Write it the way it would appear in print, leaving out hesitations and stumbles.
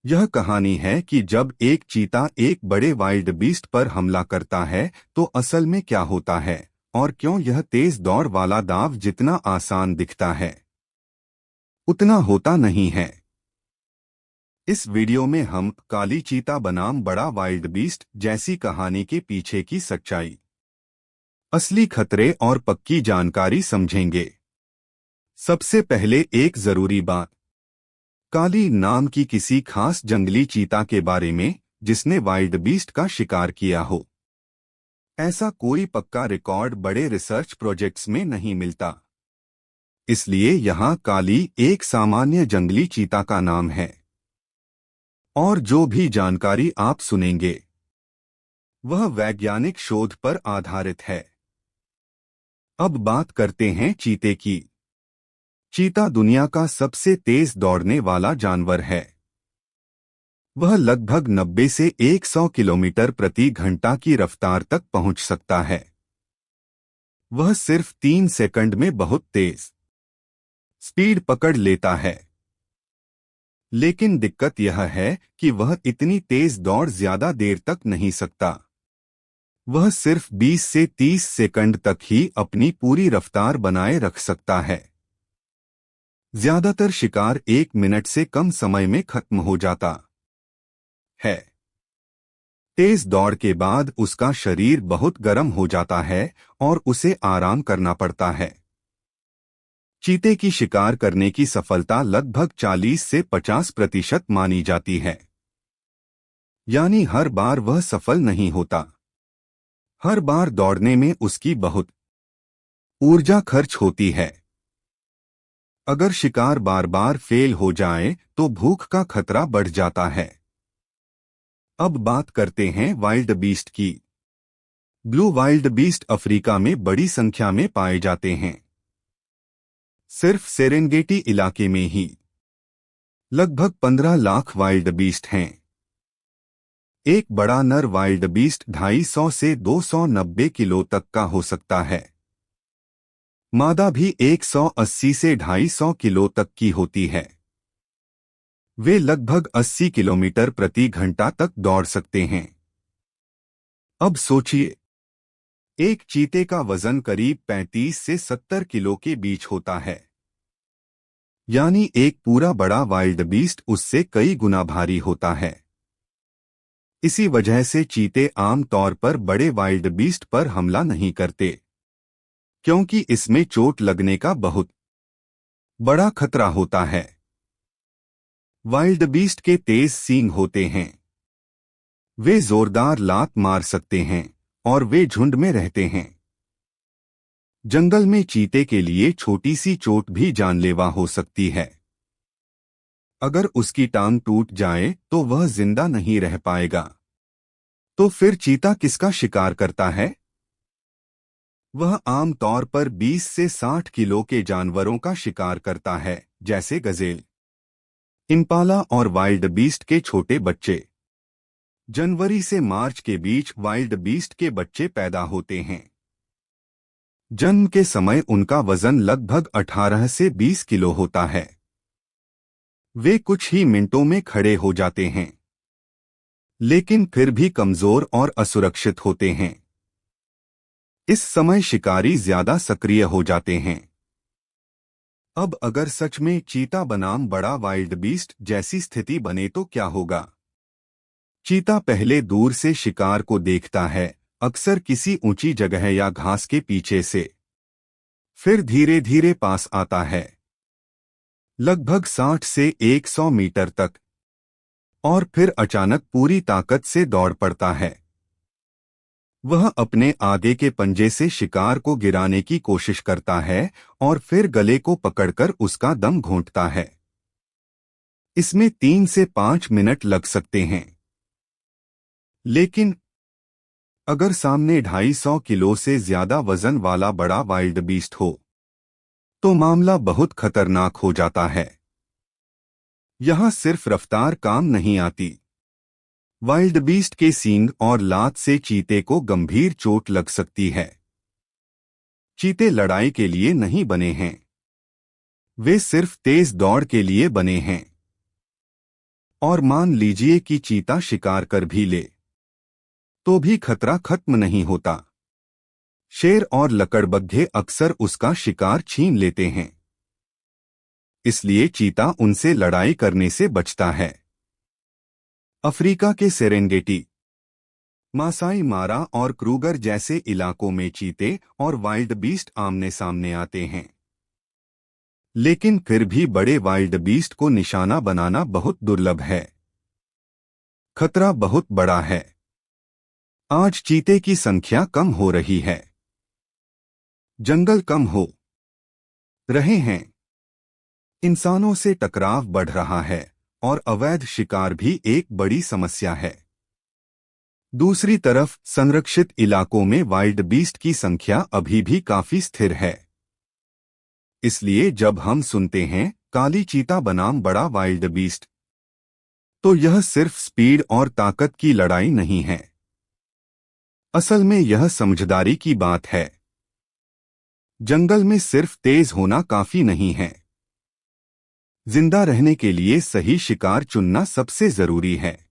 यह कहानी है कि जब एक चीता एक बड़े वाइल्ड बीस्ट पर हमला करता है तो असल में क्या होता है और क्यों यह तेज दौड़ वाला दांव जितना आसान दिखता है उतना होता नहीं है। इस वीडियो में हम काली चीता बनाम बड़ा वाइल्ड बीस्ट जैसी कहानी के पीछे की सच्चाई, असली खतरे और पक्की जानकारी समझेंगे। सबसे पहले एक जरूरी बात, काली नाम की किसी खास जंगली चीता के बारे में जिसने वाइल्ड बीस्ट का शिकार किया हो, ऐसा कोई पक्का रिकॉर्ड बड़े रिसर्च प्रोजेक्ट्स में नहीं मिलता। इसलिए यहाँ काली एक सामान्य जंगली चीता का नाम है और जो भी जानकारी आप सुनेंगे वह वैज्ञानिक शोध पर आधारित है। अब बात करते हैं चीते की। चीता दुनिया का सबसे तेज दौड़ने वाला जानवर है। वह लगभग 90 से 100 किलोमीटर प्रति घंटा की रफ्तार तक पहुंच सकता है। वह सिर्फ 3 सेकंड में बहुत तेज स्पीड पकड़ लेता है। लेकिन दिक्कत यह है कि वह इतनी तेज दौड़ ज्यादा देर तक नहीं सकता। वह सिर्फ 20 से 30 सेकंड तक ही अपनी पूरी रफ्तार बनाए रख सकता है। ज्यादातर शिकार 1 मिनट से कम समय में खत्म हो जाता है। तेज दौड़ के बाद उसका शरीर बहुत गर्म हो जाता है और उसे आराम करना पड़ता है। चीते की शिकार करने की सफलता लगभग 40 से 50% मानी जाती है। यानी हर बार वह सफल नहीं होता। हर बार दौड़ने में उसकी बहुत ऊर्जा खर्च होती है। अगर शिकार बार बार फेल हो जाए तो भूख का खतरा बढ़ जाता है। अब बात करते हैं वाइल्ड बीस्ट की। ब्लू वाइल्ड बीस्ट अफ्रीका में बड़ी संख्या में पाए जाते हैं। सिर्फ सेरेंगेटी इलाके में ही लगभग 15 लाख वाइल्ड बीस्ट हैं। एक बड़ा नर वाइल्ड बीस्ट 250 से 290 किलो तक का हो सकता है। मादा भी 180 से 250 किलो तक की होती है। वे लगभग 80 किलोमीटर प्रति घंटा तक दौड़ सकते हैं। अब सोचिए, एक चीते का वजन करीब 35 से 70 किलो के बीच होता है। यानी एक पूरा बड़ा वाइल्ड बीस्ट उससे कई गुना भारी होता है। इसी वजह से चीते आम तौर पर बड़े वाइल्ड बीस्ट पर हमला नहीं करते, क्योंकि इसमें चोट लगने का बहुत बड़ा खतरा होता है। वाइल्ड बीस्ट के तेज सींग होते हैं। वे जोरदार लात मार सकते हैं और वे झुंड में रहते हैं। जंगल में चीते के लिए छोटी सी चोट भी जानलेवा हो सकती है। अगर उसकी टांग टूट जाए तो वह जिंदा नहीं रह पाएगा। तो फिर चीता किसका शिकार करता है? वह आम तौर पर 20 से 60 किलो के जानवरों का शिकार करता है, जैसे गजेल, इम्पाला और वाइल्ड बीस्ट के छोटे बच्चे। जनवरी से मार्च के बीच वाइल्ड बीस्ट के बच्चे पैदा होते हैं। जन्म के समय उनका वजन लगभग 18 से 20 किलो होता है। वे कुछ ही मिनटों में खड़े हो जाते हैं, लेकिन फिर भी कमजोर और असुरक्षित होते हैं। इस समय शिकारी ज्यादा सक्रिय हो जाते हैं। अब अगर सच में चीता बनाम बड़ा वाइल्ड बीस्ट जैसी स्थिति बने तो क्या होगा? चीता पहले दूर से शिकार को देखता है, अक्सर किसी ऊंची जगह या घास के पीछे से। फिर धीरे धीरे पास आता है, लगभग 60 से 100 मीटर तक, और फिर अचानक पूरी ताकत से दौड़ पड़ता है। वह अपने आगे के पंजे से शिकार को गिराने की कोशिश करता है और फिर गले को पकड़कर उसका दम घोंटता है। इसमें 3 से 5 मिनट लग सकते हैं। लेकिन अगर सामने 250 किलो से ज्यादा वजन वाला बड़ा वाइल्ड बीस्ट हो तो मामला बहुत खतरनाक हो जाता है। यहां सिर्फ रफ्तार काम नहीं आती। वाइल्ड बीस्ट के सींग और लात से चीते को गंभीर चोट लग सकती है। चीते लड़ाई के लिए नहीं बने हैं, वे सिर्फ तेज दौड़ के लिए बने हैं। और मान लीजिए कि चीता शिकार कर भी ले तो भी खतरा खत्म नहीं होता। शेर और लकड़बग्घे अक्सर उसका शिकार छीन लेते हैं, इसलिए चीता उनसे लड़ाई करने से बचता है। अफ्रीका के सेरेंगेटी, मासाई मारा और क्रूगर जैसे इलाकों में चीते और वाइल्ड बीस्ट आमने सामने आते हैं, लेकिन फिर भी बड़े वाइल्ड बीस्ट को निशाना बनाना बहुत दुर्लभ है। खतरा बहुत बड़ा है। आज चीते की संख्या कम हो रही है, जंगल कम हो रहे हैं, इंसानों से टकराव बढ़ रहा है और अवैध शिकार भी एक बड़ी समस्या है। दूसरी तरफ संरक्षित इलाकों में वाइल्ड बीस्ट की संख्या अभी भी काफी स्थिर है। इसलिए जब हम सुनते हैं काली चीता बनाम बड़ा वाइल्ड बीस्ट, तो यह सिर्फ स्पीड और ताकत की लड़ाई नहीं है। असल में यह समझदारी की बात है। जंगल में सिर्फ तेज होना काफी नहीं है, जिंदा रहने के लिए सही शिकार चुनना सबसे जरूरी है।